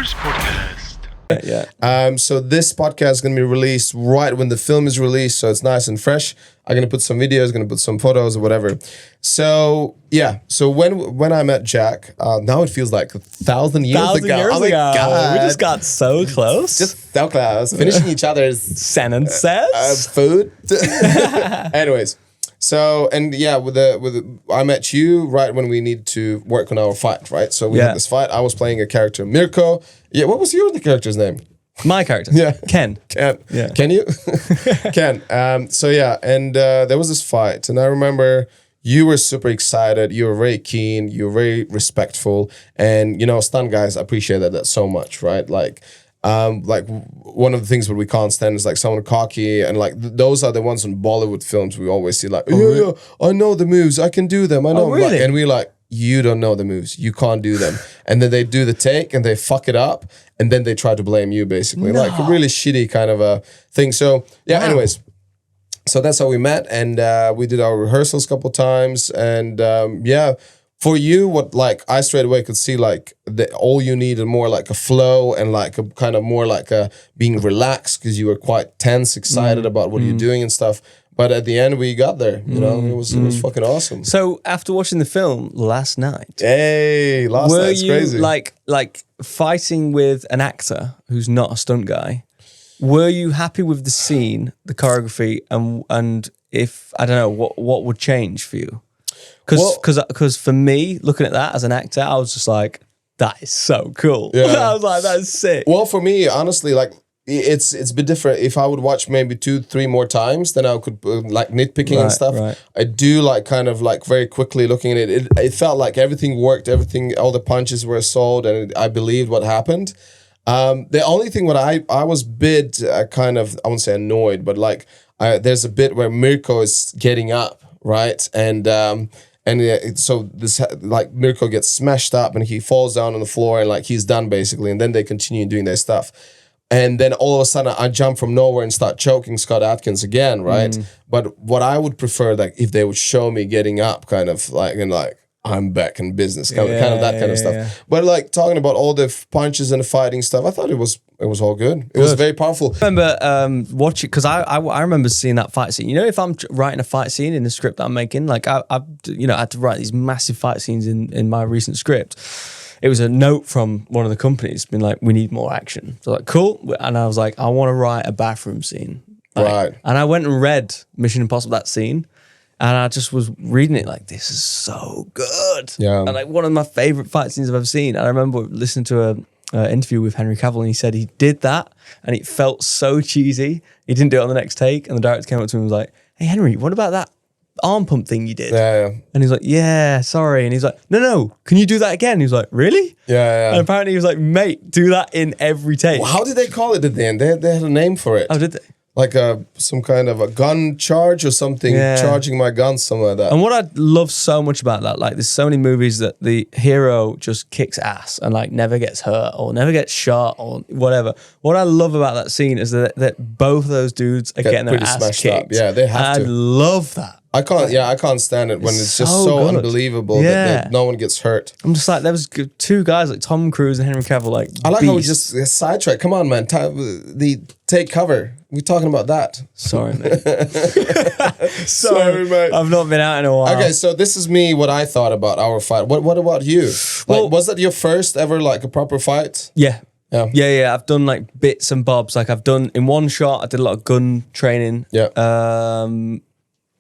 renarspodcast. So this podcast is going to be released right when the film is released, so it's nice and fresh. I'm going to put some videos, going to put some photos or whatever. So yeah, so when I met Jack, now it feels like 1,000 years ago. Oh my God. We just got so close. Just so close, finishing each other's sentences. Food. Anyways, so and yeah, I met you right when we needed to work on our fight, right? So we had this fight. I was playing a character, Mirko. Yeah, what was the character's name? My character. Yeah. Ken. Yeah. Can you? Ken. So yeah, and there was this fight, and I remember you were super excited. You were very keen. You were very respectful, and stunt guys appreciate that so much, right? Like one of the things that we can't stand is like someone cocky, and like those are the ones in Bollywood films we always see like, yeah, I know the moves, I can do them, I know. Really? And we're like, you don't know the moves, you can't do them. And then they do the take and they fuck it up, and then they try to blame you basically. Like a really shitty kind of a thing. So yeah, anyways. So that's how we met, and we did our rehearsals a couple times, and for you, what like I straight away could see like all you needed more like a flow and like a kind of more like a being relaxed because you were quite tense, excited about what you're doing and stuff. But at the end, we got there. It was fucking awesome. So after watching the film last night, last night's crazy. Were you like fighting with an actor who's not a stunt guy? Were you happy with the scene, the choreography, and if I don't know what would change for you? Because for me, looking at that as an actor, I was just like, that is so cool. Yeah. I was like, that is sick. Well, for me, honestly, like it's a bit different. If I would watch maybe 2-3 more times, then I could like nitpicking and stuff. Right. I do like kind of like very quickly looking at it. It felt like everything worked, all the punches were sold, and I believed what happened. The only thing what I was a bit kind of, I wouldn't say annoyed, but like there's a bit where Mirko is getting up, right? And so this like Mirko gets smashed up and he falls down on the floor and like he's done basically, and then they continue doing their stuff. And then all of a sudden I jump from nowhere and start choking Scott Adkins again, right? But what I would prefer, like if they would show me getting up kind of like, and like, I'm back in business, kind of that kind of stuff. Yeah. But like talking about all the punches and the fighting stuff, I thought it was all good. It was very powerful. I remember watching, because I remember seeing that fight scene. If I'm writing a fight scene in the script that I'm making, like I had to write these massive fight scenes in my recent script. It was a note from one of the companies being like, we need more action. So like, cool. And I was like, I want to write a bathroom scene. Right. And I went and read Mission Impossible, that scene. And I just was reading it like, this is so good. Yeah. And like one of my favorite fight scenes I've ever seen. I remember listening to an interview with Henry Cavill, and he said he did that and it felt so cheesy. He didn't do it on the next take. And the director came up to him and was like, hey, Henry, what about that arm pump thing you did? Yeah. And he's like, yeah, sorry. And he's like, no, can you do that again? He was like, really? Yeah. And apparently he was like, mate, do that in every take. Well, how did they call it at the end? They had a name for it. Oh, did they? Like some kind of a gun charge or something, charging my gun, something like that. And what I love so much about that, like there's so many movies that the hero just kicks ass and like never gets hurt or never gets shot or whatever. What I love about that scene is that both of those dudes are getting their ass kicked. Up. Yeah, they have to. I love that. I can't stand it when it's just so unbelievable that no one gets hurt. I'm just like, there was 2 guys like Tom Cruise and Henry Cavill, like I like how we just sidetrack. Come on, man. Take cover. We're talking about that. Sorry, mate. Sorry, mate. I've not been out in a while. Okay, so this is me, what I thought about our fight. What about you? Well, was that your first ever like a proper fight? Yeah. I've done like bits and bobs. Like I've done in one shot, I did a lot of gun training. Yeah.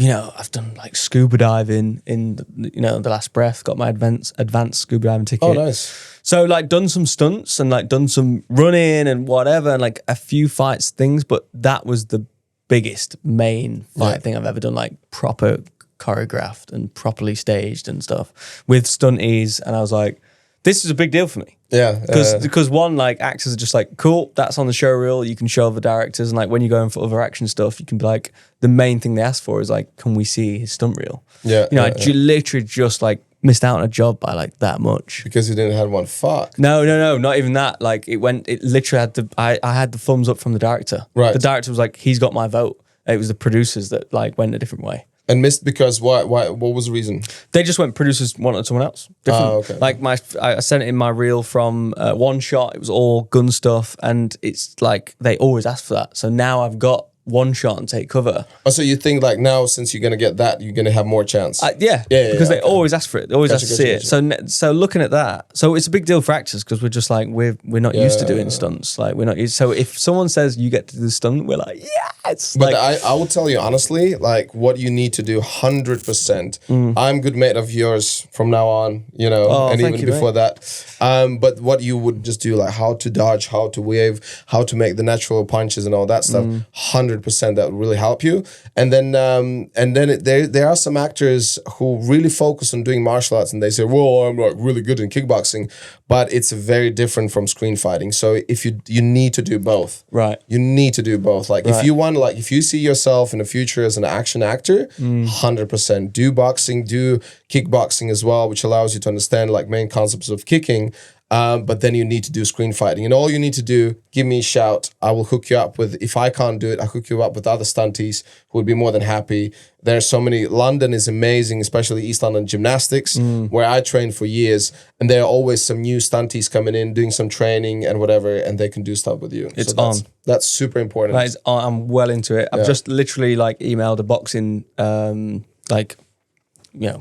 I've done like scuba diving in the last breath, got my advanced scuba diving ticket. Oh, nice. So like done some stunts and like done some running and whatever, and like a few fights things, but that was the biggest main fight thing I've ever done, like proper choreographed and properly staged and stuff with stunties. And I was like, this is a big deal for me. Yeah. Because one, like actors are just like, cool, that's on the show reel. You can show other directors, and like when you go in for other action stuff, you can be like, the main thing they ask for is like, can we see his stunt reel? Yeah. I literally just like missed out on a job by like that much. Because you didn't have one. Fuck. No, not even that. Like it literally had I had the thumbs up from the director. Right. The director was like, he's got my vote. It was the producers that like went a different way. And missed because why? What was the reason? They just went, producers wanted someone else. Different. Okay. Like I sent in my reel from One Shot. It was all gun stuff, and it's like they always ask for that. So now I've got One Shot and Take Cover. Oh, so you think like now since you're gonna get that, you're gonna have more chance? Yeah, because they always ask for it. They always ask to see it. So looking at that, so it's a big deal for actors because we're just like we're not used to doing stunts. Like we're not used. So if someone says you get to do the stunt, we're like, yes. But like, I will tell you honestly, like what you need to do, 100%. I'm good mate of yours from now on, you know, and even before that. But what you would just do, like how to dodge, how to wave, how to make the natural punches and all that stuff. 100% that would really help you. And then there are some actors who really focus on doing martial arts and they say, well, I'm like really good in kickboxing, but it's very different from screen fighting. So if you need to do both. Right. You need to do both. Like if you want, like if you see yourself in the future as an action actor, 100% do boxing, do kickboxing as well, which allows you to understand like main concepts of kicking. But then you need to do screen fighting. And all you need to do, give me a shout. I will hook you up with, if I can't do it, I'll hook you up with other stunties who would be more than happy. There's so many. London is amazing, especially East London Gymnastics, where I trained for years. And there are always some new stunties coming in, doing some training and whatever, and they can do stuff with you. It's on. That's super important. That is, I'm well into it. I've just literally like emailed a boxing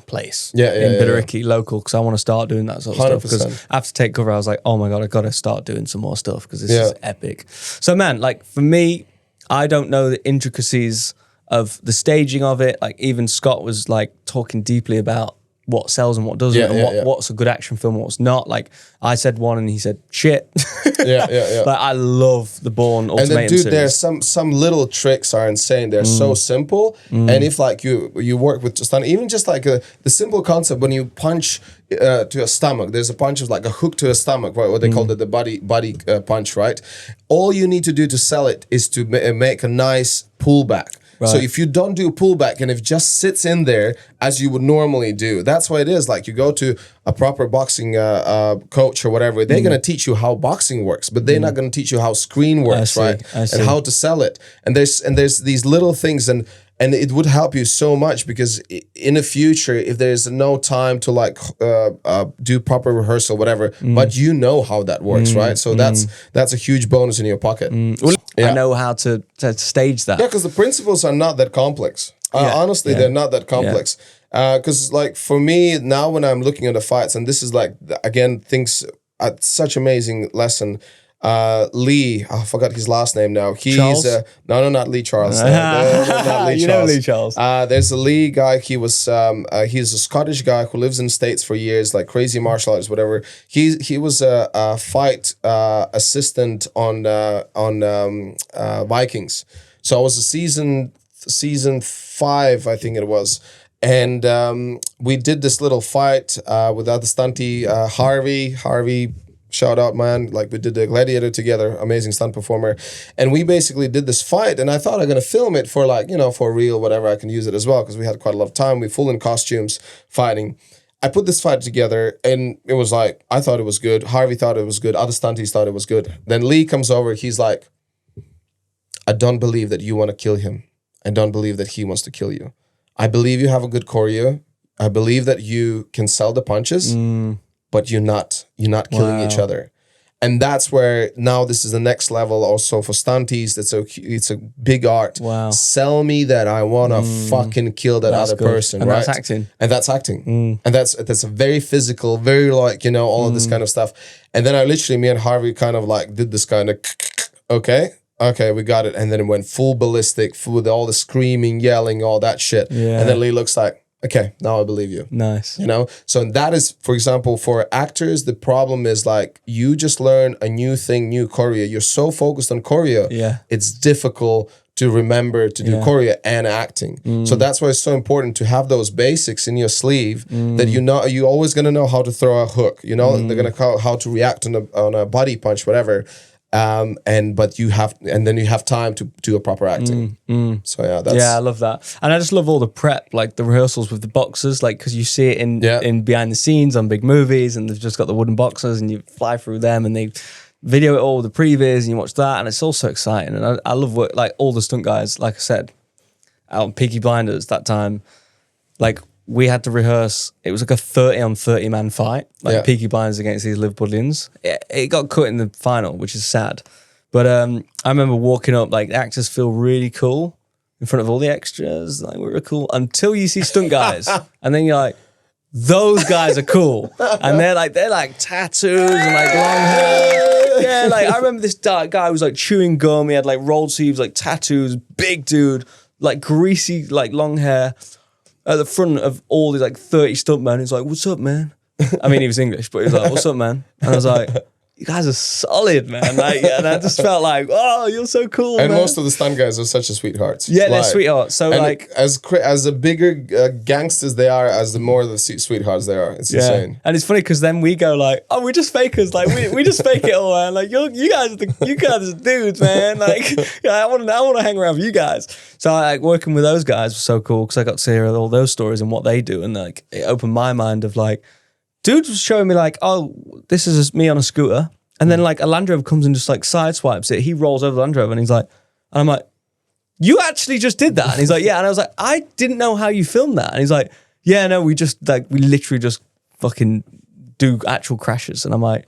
place in Billericay local because I want to start doing that sort of 100%. Stuff because after Take Cover I was like, oh my god, I got to start doing some more stuff because this is epic. So man, like for me, I don't know the intricacies of the staging of it. Like even Scott was like talking deeply about what sells and what doesn't, and what's a good action film and what's not. Like I said one and he said shit. Like I love the Bourne Ultimatum and then, dude, series. there's some little tricks are insane. They're so simple. And if like you work with just even just like the simple concept when you punch to a stomach, there's a punch of like a hook to a stomach, right? What they call it, the body punch, right? All you need to do to sell it is to make a nice pullback. Right. So if you don't do a pullback and if it just sits in there as you would normally do, that's why it is. Like you go to a proper boxing coach or whatever, they're going to teach you how boxing works, but they're not going to teach you how screen works, right? And how to sell it. And there's these little things and it would help you so much because in the future, if there's no time to like do proper rehearsal, whatever, but you know how that works, right? So that's a huge bonus in your pocket. I know how to stage that. Yeah, because the principles are not that complex. Honestly, they're not that complex. Because like for me now, when I'm looking at the fights, and this is like again things at such amazing lesson. Lee, I forgot his last name now. He's no, not Lee Charles. Not Lee Charles. Know Lee Charles. There's a Lee guy. He's a Scottish guy who lives in the States for years, like crazy martial arts, whatever. He was a fight assistant on Vikings. So I was a season 5, I think it was. And we did this little fight with other stunty, Harvey. Shout out, man. Like we did the Gladiator together, amazing stunt performer. And we basically did this fight and I thought I'm going to film it for like, for real, whatever. I can use it as well because we had quite a lot of time. We full in costumes fighting. I put this fight together and it was like, I thought it was good. Harvey thought it was good. Other stunties thought it was good. Then Lee comes over. He's like, I don't believe that you want to kill him. I don't believe that he wants to kill you. I believe you have a good choreo. I believe that you can sell the punches. But you're not killing each other. And that's where now this is the next level also for stunties. It's a big art. Wow. Sell me that I want to fucking kill that other person, and right? That's acting. And that's acting. And that's a very physical, very like, all of this kind of stuff. And then me and Harvey kind of like did this kind of, okay, we got it. And then it went full ballistic, with all the screaming, yelling, all that shit. Yeah. And then Lee looks like, okay, now I believe you. Nice. So that is, for example, for actors, the problem is like you just learn a new thing, new choreo. You're so focused on choreo, it's difficult to remember to do choreo and acting. So that's why it's so important to have those basics in your sleeve that you're always going to know how to throw a hook. They're going to know how to react on a body punch, whatever. But you have time to do a proper acting. So I love that, and I just love all the prep, like the rehearsals with the boxers, like because you see it in behind the scenes on big movies, and they've just got the wooden boxers, and you fly through them, and they video it all with the previs, and you watch that, and it's all so exciting. And I love what like all the stunt guys, like I said, out on Peaky Blinders that time, like we had to rehearse. It was like a 30 on 30 man fight, like Peaky Blinders against these Liverpudlians. It got cut in the final, which is sad. But I remember walking up, like the actors feel really cool in front of all the extras. Like we were cool until you see stunt guys, and then you're like, those guys are cool, and they're like tattoos and like long hair. Yeah, like I remember this dark guy was like chewing gum. He had like rolled sleeves, like tattoos, big dude, like greasy, like long hair. At the front of all these like 30 stuntmen, he's like, "What's up, man?" I mean, he was English, but he was like, "What's up, man?" And I was like, "You guys are solid, man!" Like, and I just felt like, "Oh, you're so cool." And man. most of the stunt guys are such a sweethearts. Yeah, they're sweethearts. So like, as the bigger gangsters they are, as the more the sweethearts they are. It's insane. And it's funny because then we go like, "Oh, we're just fakers. Like, we just fake it all, man. Like, you guys are the dudes, man. Like, I want to hang around with you guys." So like working with those guys was so cool because I got to hear all those stories and what they do, and like it opened my mind of like, dude was showing me like, "Oh, this is me on a scooter." And then like a Land Rover comes and just like sideswipes it. He rolls over the Land Rover and he's like, and I'm like, "You actually just did that?" And he's like, "Yeah." And I was like, "I didn't know how you filmed that." And he's like, "Yeah, no, we literally just fucking do actual crashes." And I'm like,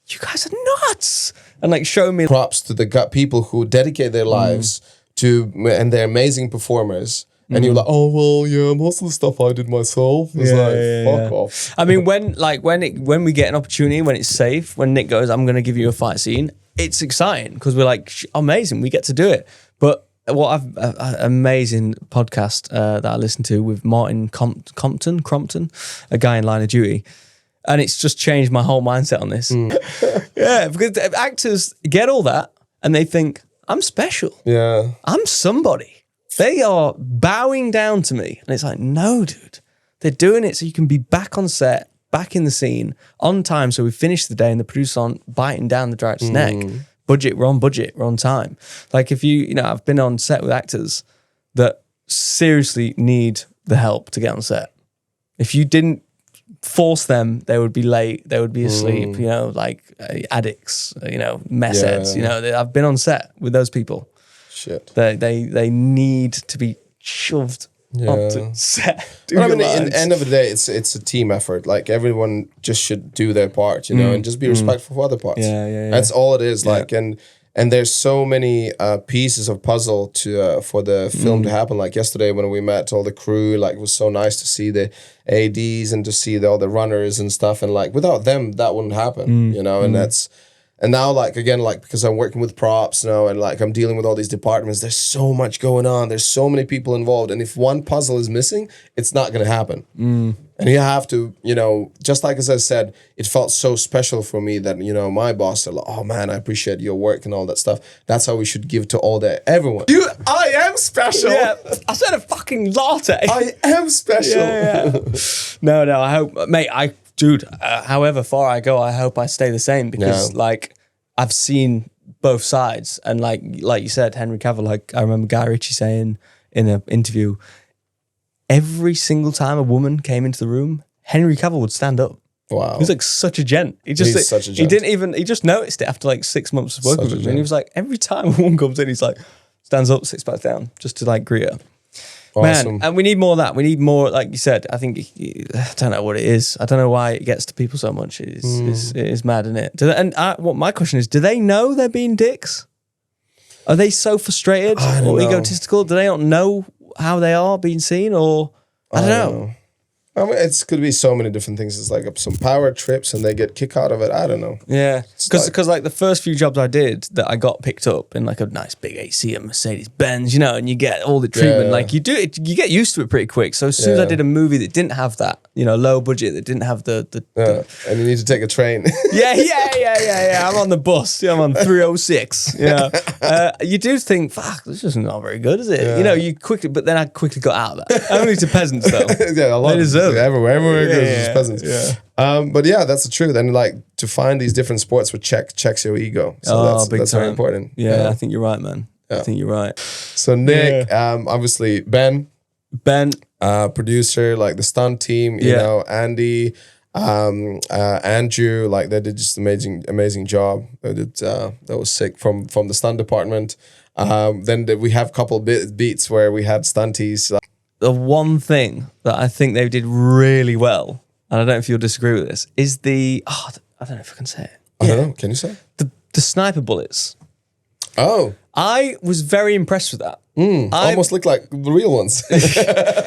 "You guys are nuts." And like show me props to the people who dedicate their lives to, and they're amazing performers. And you're like, "Oh well, yeah, most of the stuff I did myself." It's fuck off. I mean, when we get an opportunity, when it's safe, when Nick goes, "I'm going to give you a fight scene," it's exciting because we're like, amazing, we get to do it. But amazing podcast that I listened to with Martin Crompton, a guy in Line of Duty, and it's just changed my whole mindset on this. Yeah, because actors get all that and they think, "I'm special. Yeah, I'm somebody." They are bowing down to me. And it's like, no, dude. They're doing it so you can be back on set, back in the scene, on time. So we finish the day and the producer's on biting down the director's neck. Budget, we're on time. Like if I've been on set with actors that seriously need the help to get on set. If you didn't force them, they would be late, they would be asleep, like addicts, mess heads. I've been on set with those people. Shit. They need to be shoved onto set. But I mean, in the end of the day, it's a team effort. Like everyone just should do their part, and just be respectful for other parts. Yeah. That's all it is. Like, and there's so many pieces of puzzle for the film to happen. Like yesterday when we met all the crew, like it was so nice to see the ADs and to see all the runners and stuff. And like without them, that wouldn't happen, and that's. And now, like, again, like, because I'm working with props now and, like, I'm dealing with all these departments, there's so much going on. There's so many people involved. And if one puzzle is missing, it's not going to happen. And you have to, just like as I said, it felt so special for me that, my boss said, like, "Oh, man, I appreciate your work and all that stuff." That's how we should give to everyone. I am special. Yeah, I said a fucking latte. I am special. Yeah. No, I hope, mate, dude, however far I go, I hope I stay the same because, like, I've seen both sides. And, like you said, Henry Cavill, like, I remember Guy Ritchie saying in an interview, every single time a woman came into the room, Henry Cavill would stand up. Wow. He's like such a gent. He's such a gent. He just noticed it after like 6 months of working with him. And he was like, every time a woman comes in, he's like, stands up, sits back down, just to like greet her. Awesome. Man, and we need more of that. We need more, like you said. I think I don't know what it is. I don't know why it gets to people so much. It is mad, isn't it? What my question is: do they know they're being dicks? Are they so frustrated or egotistical? Do they not know how they are being seen? Or I don't know. I mean, it could be so many different things. It's like some power trips and they get kick out of it. I don't know. Yeah. Because like the first few jobs I did that I got picked up in like a nice big AC and Mercedes Benz, and you get all the treatment. Like you get used to it pretty quick. So as soon as I did a movie that didn't have that, low budget, that didn't have the and you need to take a train. Yeah. I'm on the bus. I'm on 306. You do think, fuck, this is not very good, is it? You quickly, but then I quickly got out of that. Only to peasants though. Yeah, a lot. Everywhere goes just peasants. Yeah. But yeah, that's the truth. And like to find these different sports which checks your ego. So that's very important. Yeah, I think you're right, man. I think you're right. So Nick, obviously Ben, producer, like the stunt team, Andy, Andrew, like they did just amazing job. They did that was sick from the stunt department. Then we have a couple of beats where we had stunties. The one thing that I think they did really well, and I don't know if you'll disagree with this, is I don't know if I can say it. I don't know. Can you say the sniper bullets? Oh, I was very impressed with that. Almost looked like the real ones.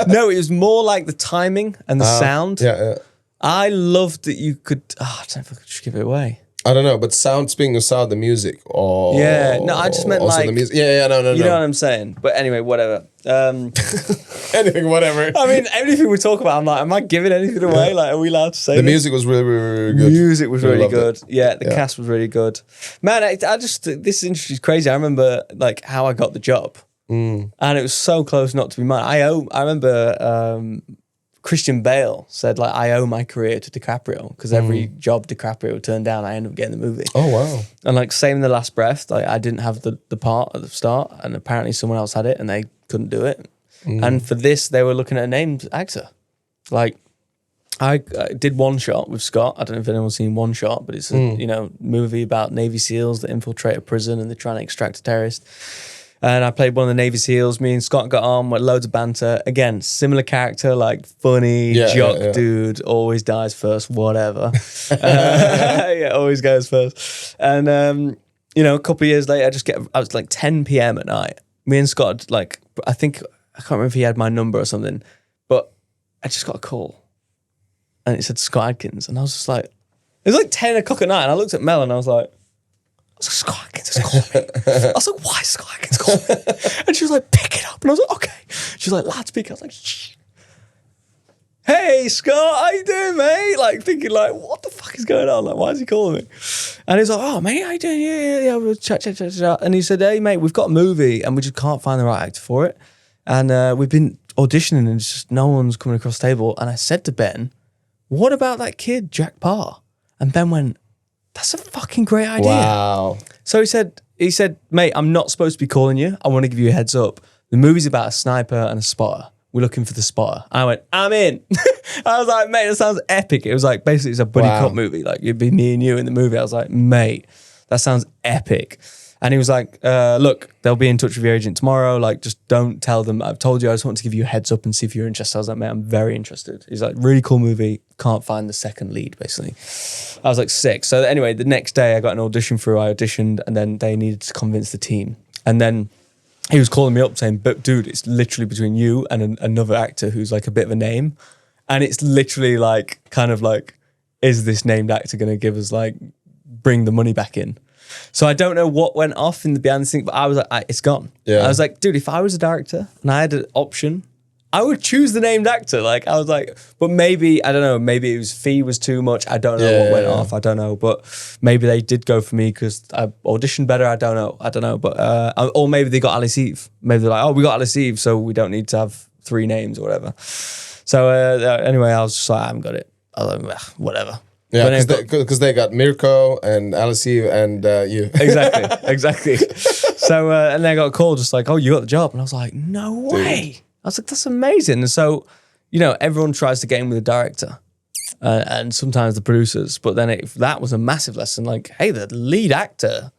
No, it was more like the timing and the sound. Yeah. I loved that you could. I don't know if I could just give it away. I don't know, but speaking of sound, the music. Oh, yeah. No, I just meant like the music. Yeah, no. You know what I'm saying? But anyway, whatever. Anything, whatever. I mean, everything we talk about, I'm like, am I giving anything away? Like, are we allowed to say the this? music was really, really, really good. Music was really good. It. Yeah, the cast was really good. Man, I just this industry is crazy. I remember like how I got the job, and it was so close not to be mine. I remember. Christian Bale said, like, I owe my career to DiCaprio because every job DiCaprio turned down, I ended up getting the movie. Oh, wow. And, like, same in The Last Breath. Like, I didn't have the part at the start, and apparently someone else had it, and they couldn't do it. And for this, they were looking at a named actor. Like, I did One Shot with Scott. I don't know if anyone's seen One Shot, but it's a movie about Navy SEALs that infiltrate a prison and they're trying to extract a terrorist. And I played one of the Navy SEALs. Me and Scott got on with loads of banter. Again, similar character, like funny, jock dude, always dies first, whatever. Always goes first. And, a couple of years later, I was like 10 p.m. at night. Me and Scott, like, I can't remember if he had my number or something, but I just got a call. And it said Scott Adkins. And I was just like, it was like 10 o'clock at night. And I looked at Mel and I was like, Scott Adkins is calling me. I was like, why is Scott Adkins calling me? And she was like, pick it up. And I was like, okay. She was like, loudspeaker. I was like, shh. Hey, Scott, how you doing, mate? Like, thinking like, what the fuck is going on? Like, why is he calling me? And he's like, oh, mate, how you doing? Yeah. We'll chat. And he said, hey, mate, we've got a movie and we just can't find the right actor for it. And we've been auditioning and just no one's coming across the table. And I said to Ben, what about that kid, Jack Parr? And Ben went, that's a fucking great idea. Wow. So he said, mate, I'm not supposed to be calling you. I want to give you a heads up. The movie's about a sniper and a spotter. We're looking for the spotter. I went, I'm in. I was like, mate, that sounds epic. It was like, basically it's a buddy cop movie. Like it'd be me and you in the movie. I was like, mate, that sounds epic. And he was like, look, they'll be in touch with your agent tomorrow. Like, just don't tell them. I've told you, I just want to give you a heads up and see if you're interested. I was like, mate, I'm very interested. He's like, really cool movie. Can't find the second lead, basically. I was like, sick. So anyway, the next day I got an audition through. I auditioned and then they needed to convince the team. And then he was calling me up saying, but dude, it's literally between you and another actor who's like a bit of a name. And it's literally like, kind of like, is this named actor going to give us like, bring the money back in? So I don't know what went off in the behind the scenes, but I was like, it's gone. Yeah. I was like, dude, if I was a director and I had an option, I would choose the named actor. Like, I was like, but maybe, I don't know, maybe it was fee was too much. I don't know what went off. I don't know, but maybe they did go for me because I auditioned better. I don't know. But, or maybe they got Alice Eve. Maybe they're like, oh, we got Alice Eve, so we don't need to have 3 names or whatever. So anyway, I was just like, I haven't got it. I was like, whatever. Yeah, because they got Mirko and Alice Eve and you. Exactly. So, and then I got a call just like, oh, you got the job. And I was like, no way. Dude. I was like, that's amazing. And so, everyone tries to get in with the director and sometimes the producers. But then that was a massive lesson. Like, hey, the lead actor,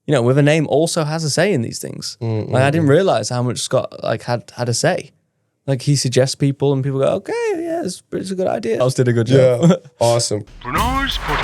with a name also has a say in these things. Like, I didn't realize how much Scott had a say. Like, he suggests people and people go, okay, yeah, it's a good idea. I did a good job. Yeah, awesome. Renarspodcast.